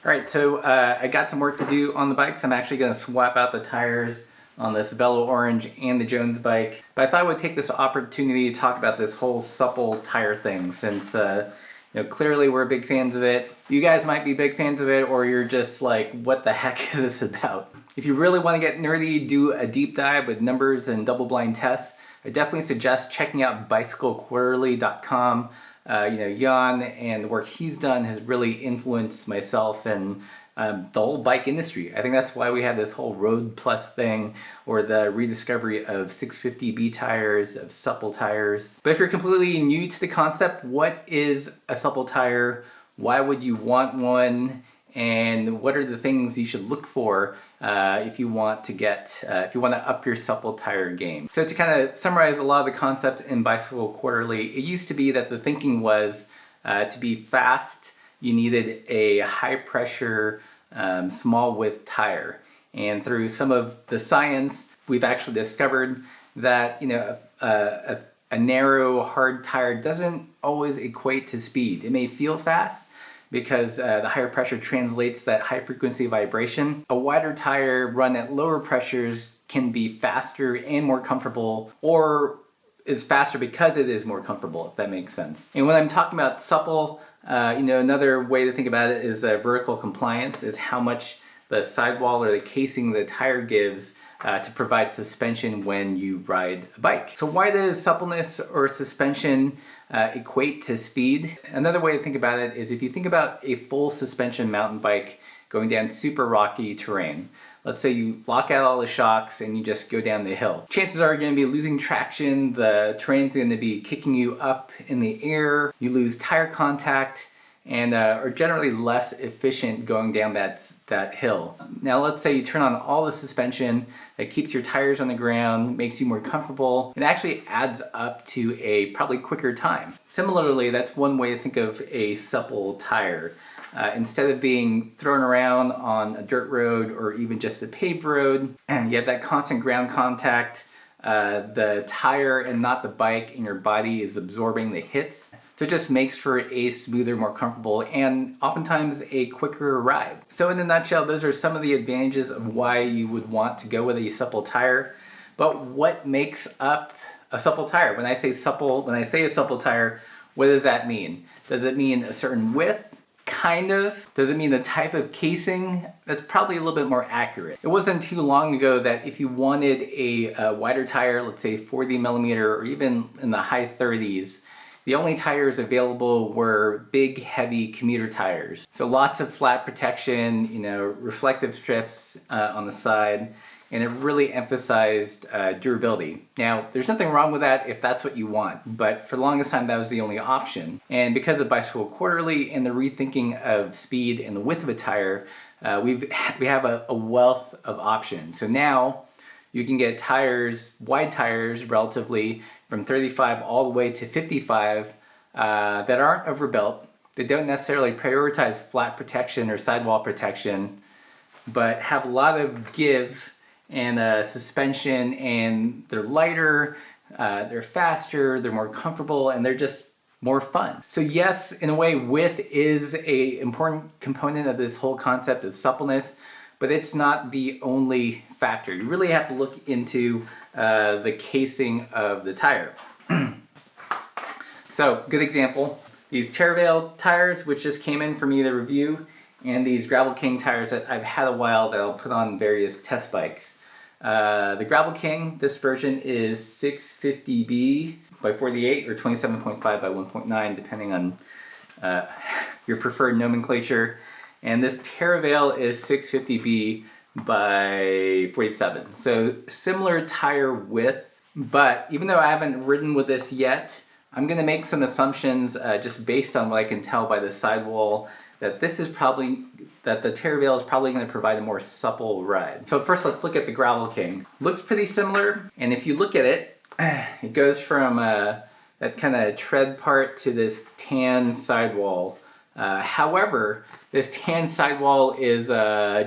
Alright, so I got some work to do on the bikes. I'm actually going to swap out the tires on the Sabello Orange and the Jones bike. But I thought I would take this opportunity to talk about this whole supple tire thing since clearly we're big fans of it. You guys might be big fans of it, or you're just like, what the heck is this about? If you really want to get nerdy, do a deep dive with numbers and double-blind tests, I definitely suggest checking out bicyclequarterly.com. Jan and the work he's done has really influenced myself and the whole bike industry. I think that's why we have this whole Road Plus thing, or the rediscovery of 650B tires, of supple tires. But if you're completely new to the concept, what is a supple tire? Why would you want one? And what are the things you should look for if you want to up your supple tire game? So to kind of summarize a lot of the concepts in Bicycle Quarterly, it used to be that the thinking was to be fast, you needed a high pressure, small width tire. And through some of the science, we've actually discovered that a narrow, hard tire doesn't always equate to speed. It may feel fast, because the higher pressure translates that high frequency vibration. A wider tire run at lower pressures can be faster and more comfortable, or is faster because it is more comfortable, if that makes sense. And when I'm talking about supple, another way to think about it is vertical compliance, is how much the sidewall or the casing of the tire gives to provide suspension when you ride a bike. So why does suppleness or suspension equate to speed? Another way to think about it is if you think about a full suspension mountain bike going down super rocky terrain. Let's say you lock out all the shocks and you just go down the hill. Chances are you're going to be losing traction, the terrain's going to be kicking you up in the air, you lose tire contact, and are generally less efficient going down that hill. Now let's say you turn on all the suspension that keeps your tires on the ground, makes you more comfortable. It actually adds up to a probably quicker time. Similarly, that's one way to think of a supple tire. Instead of being thrown around on a dirt road or even just a paved road, you have that constant ground contact. The tire and not the bike in your body is absorbing the hits. So it just makes for a smoother, more comfortable, and oftentimes a quicker ride. So in a nutshell, those are some of the advantages of why you would want to go with a supple tire. But what makes up a supple tire? When I say a supple tire, what does that mean? Does it mean a certain width? Kind of. Does it mean the type of casing? That's probably a little bit more accurate. It wasn't too long ago that if you wanted a wider tire, let's say 40 millimeter or even in the high 30s, the only tires available were big, heavy commuter tires. So lots of flat protection, reflective strips on the side, and it really emphasized durability. Now, there's nothing wrong with that if that's what you want, but for the longest time that was the only option. And because of Bicycle Quarterly and the rethinking of speed and the width of a tire, we have a wealth of options. So now you can get tires, wide tires relatively, from 35 all the way to 55 that aren't overbuilt, that don't necessarily prioritize flat protection or sidewall protection, but have a lot of give and suspension, and they're lighter, they're faster, they're more comfortable, and they're just more fun. So yes, in a way, width is an important component of this whole concept of suppleness, but it's not the only factor. You really have to look into the casing of the tire. So, good example, these Terravale tires, which just came in for me to review, and these Gravel King tires that I've had a while that I'll put on various test bikes. The Gravel King, this version is 650B by 48 or 27.5 by 1.9, depending on your preferred nomenclature. And this Terravale is 650B by 47. So similar tire width, but even though I haven't ridden with this yet, I'm going to make some assumptions just based on what I can tell by the sidewall that the Terravale is probably going to provide a more supple ride. So first let's look at the Gravel King. Looks pretty similar, and if you look at it, it goes from that kind of tread part to this tan sidewall. However, this tan sidewall is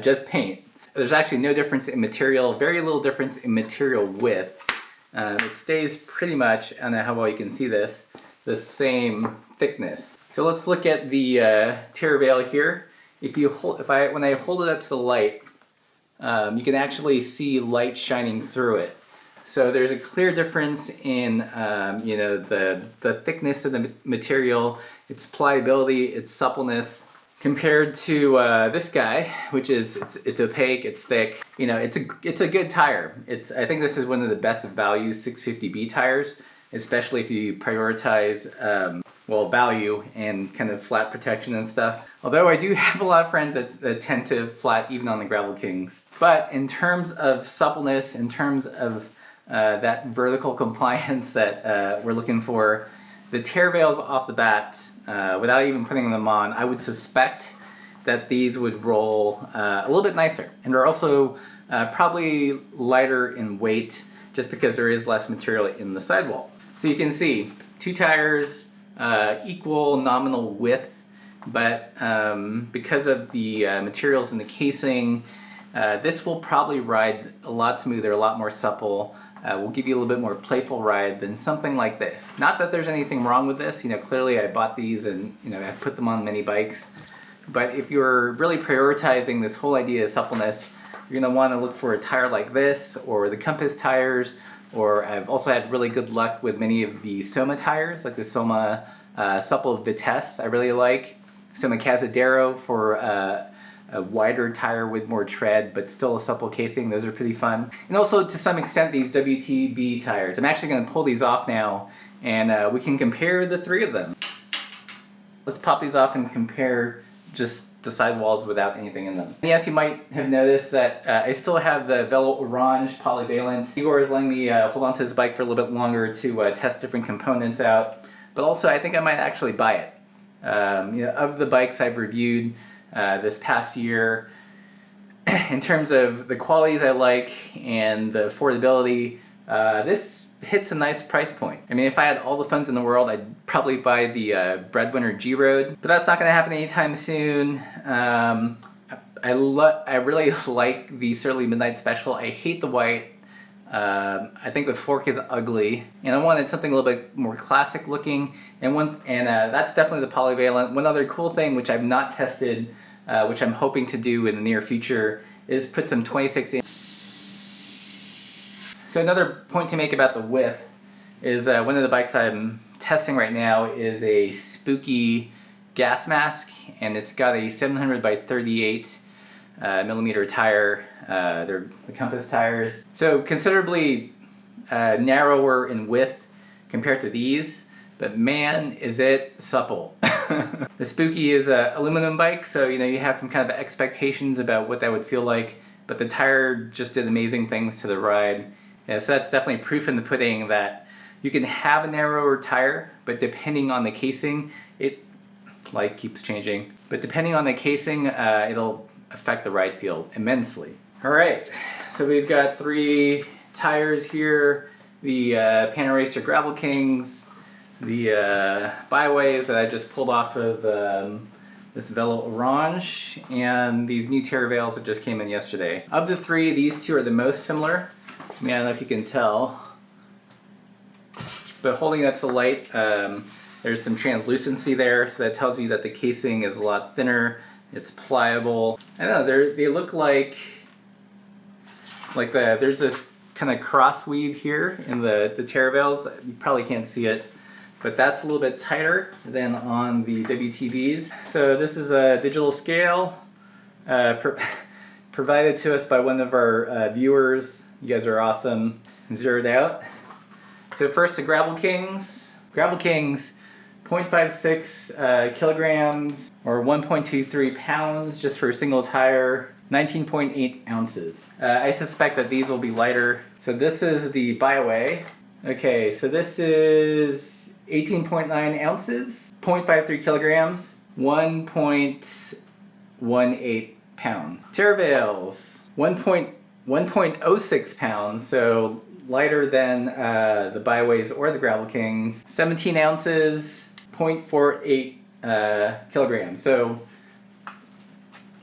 just paint. There's actually no difference in material, very little difference in material width. It stays pretty much, I don't know how well you can see this, the same thickness. So let's look at the Terravale here. when I hold it up to the light, you can actually see light shining through it. So there's a clear difference in the thickness of the material, its pliability, its suppleness, compared to this guy, which is it's opaque, it's thick. It's a good tire. I think this is one of the best value 650B tires, especially if you prioritize value and kind of flat protection and stuff. Although I do have a lot of friends that tend to flat even on the Gravel Kings. But in terms of suppleness, in terms of that vertical compliance that we're looking for, the tear veils off the bat, without even putting them on, I would suspect that these would roll a little bit nicer. And they're also probably lighter in weight just because there is less material in the sidewall. So you can see 2 tires, equal nominal width, but because of the materials in the casing, this will probably ride a lot smoother, a lot more supple. Will give you a little bit more playful ride than something like this. Not that there's anything wrong with this. Clearly I bought these and I put them on many bikes. But if you're really prioritizing this whole idea of suppleness, you're going to want to look for a tire like this, or the Compass tires, or I've also had really good luck with many of the Soma tires, like the Soma Supple Vitesse I really like. Soma Cazadero for a wider tire with more tread, but still a supple casing. Those are pretty fun. And also, to some extent, these WTB tires. I'm actually going to pull these off now, and we can compare the 3 of them. Let's pop these off and compare just the sidewalls without anything in them. And yes, you might have noticed that I still have the Velo Orange polyvalent. Igor is letting me hold on to his bike for a little bit longer to test different components out. But also, I think I might actually buy it. Of the bikes I've reviewed this past year, in terms of the qualities I like and the affordability, this hits a nice price point. I mean, if I had all the funds in the world, I'd probably buy the Breadwinner G-Road, but that's not going to happen anytime soon. I really like the Surly Midnight Special. I hate the white. I think the fork is ugly, and I wanted something a little bit more classic looking, and that's definitely the polyvalent. One other cool thing which I've not tested, which I'm hoping to do in the near future, is put some 26-inch. So another point to make about the width is one of the bikes I'm testing right now is a Spooky gas mask, and it's got a 700 by 38 millimeter tire. They're the Compass tires. So considerably narrower in width compared to these, but man, is it supple. The Spooky is an aluminum bike, so you have some kind of expectations about what that would feel like, but the tire just did amazing things to the ride. So that's definitely proof in the pudding that you can have a narrower tire, but depending on the casing, light keeps changing, but depending on the casing, it'll affect the ride feel immensely. Alright, so we've got 3 tires here, the Panaracer Gravel Kings, the Byways that I just pulled off of this Velo Orange, and these new Terra Veils that just came in yesterday. Of the 3, these 2 are the most similar. I mean, I don't know if you can tell, but holding it up to the light, there's some translucency there, so that tells you that the casing is a lot thinner, it's pliable. I don't know, they look like there's this kind of cross weave here in the Terra Veils. You probably can't see it, but that's a little bit tighter than on the WTBs. So this is a digital scale provided to us by one of our viewers. You guys are awesome. Zeroed out. So first, the Gravel Kings. Gravel Kings, 0.56 kilograms or 1.23 pounds just for a single tire, 19.8 ounces. I suspect that these will be lighter. So this is the Byway. Okay, so this is 18.9 ounces, 0.53 kilograms, 1.18 pounds. Terra Veils, 1.06 pounds, so lighter than the Byways or the Gravel Kings. 17 ounces, 0.48 kilograms. So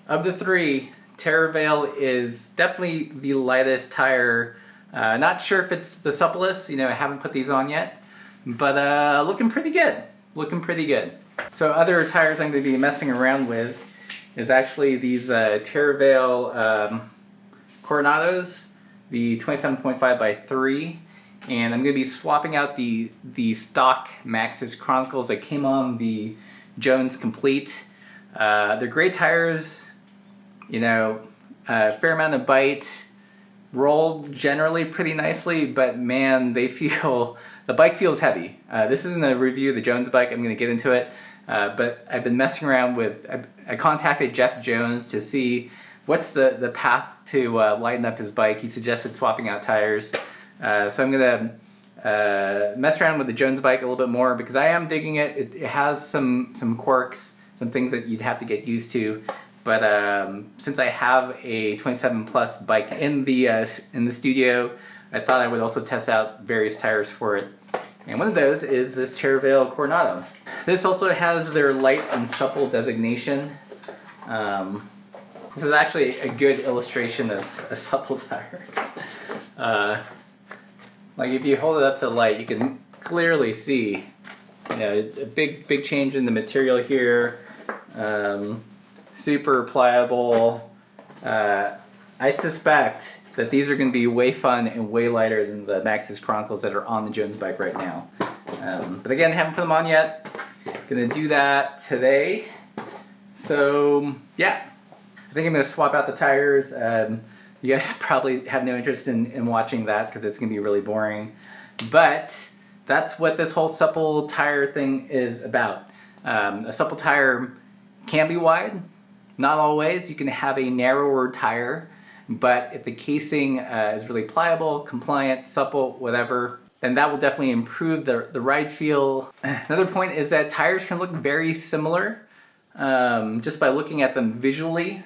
of the 3, Terra Veil is definitely the lightest tire. Not sure if it's the supplest, I haven't put these on yet, but looking pretty good. Looking pretty good. So other tires I'm going to be messing around with is actually these Terravale Coronados, the 27.5 by 3, and I'm going to be swapping out the stock Maxxis Chronicles that came on the Jones Complete. They're great tires, you know, fair amount of bite, roll generally pretty nicely, but man, the bike feels heavy. This isn't a review of the Jones bike, I'm going to get into it, but I've been messing around with, I contacted Jeff Jones to see what's the path to lighten up his bike. He suggested swapping out tires, so I'm going to mess around with the Jones bike a little bit more because I am digging it. It has some quirks, some things that you'd have to get used to. But since I have a 27 plus bike in the studio, I thought I would also test out various tires for it. And one of those is this Terravale Coronado. This also has their light and supple designation. This is actually a good illustration of a supple tire. Like if you hold it up to the light, you can clearly see, you know, a big change in the material here. Super pliable. I suspect that these are going to be way fun and way lighter than the Maxxis Chronicles that are on the Jones bike right now. But again, haven't put them on yet. Gonna do that today. So yeah, I think I'm gonna swap out the tires. You guys probably have no interest in watching that because it's gonna be really boring. But that's what this whole supple tire thing is about. A supple tire can be wide. Not always. You can have a narrower tire, but if the casing is really pliable, compliant, supple, whatever, then that will definitely improve the ride feel. Another point is that tires can look very similar just by looking at them visually.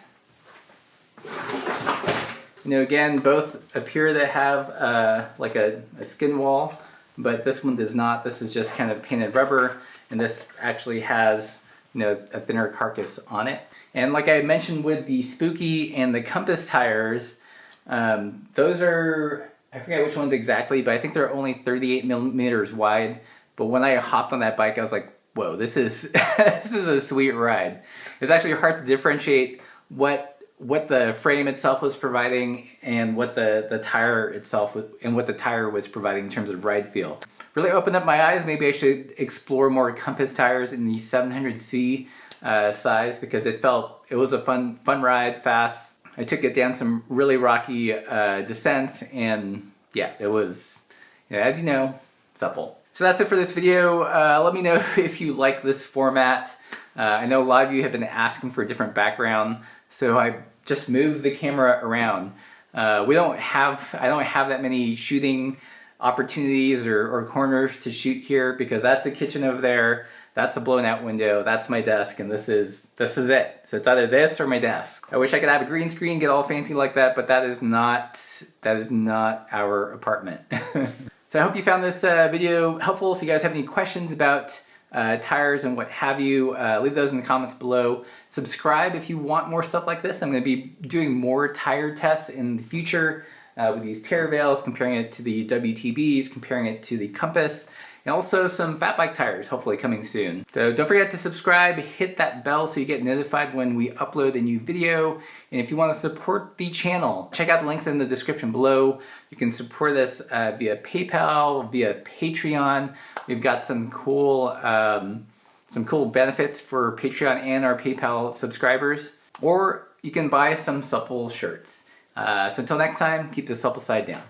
You know, again, both appear to have like a skin wall, but this one does not. This is just kind of painted rubber, and this actually has, you know, a thinner carcass on it. And like I mentioned with the Spooky and the Compass tires, those are, I forget which ones exactly, but I think they're only 38 millimeters wide. But when I hopped on that bike, I was like, whoa, this is this is a sweet ride. It's actually hard to differentiate what the frame itself was providing and what the tire itself and what the tire was providing in terms of ride feel. Really opened up my eyes. Maybe I should explore more Compass tires in the 700C size because it was a fun ride, fast. I took it down some really rocky descents, and yeah, it was, as you know, supple. So that's it for this video. Let me know if you like this format. I know a lot of you have been asking for a different background, so I just moved the camera around. I don't have that many shooting opportunities or corners to shoot here because that's a kitchen over there, that's a blown out window, that's my desk, and this is it. So it's either this or my desk. I wish I could have a green screen, get all fancy like that, but that is not our apartment. So I hope you found this video helpful. If you guys have any questions about tires and what have you, leave those in the comments below. Subscribe if you want more stuff like this. I'm going to be doing more tire tests in the future with these Terravales, comparing it to the WTBs, comparing it to the Compass, and also some fat bike tires hopefully coming soon. So don't forget to subscribe, hit that bell so you get notified when we upload a new video. And if you want to support the channel, check out the links in the description below. You can support us via PayPal, via Patreon. We've got some cool benefits for Patreon and our PayPal subscribers. Or you can buy some supple shirts. So until next time, keep the supple side down.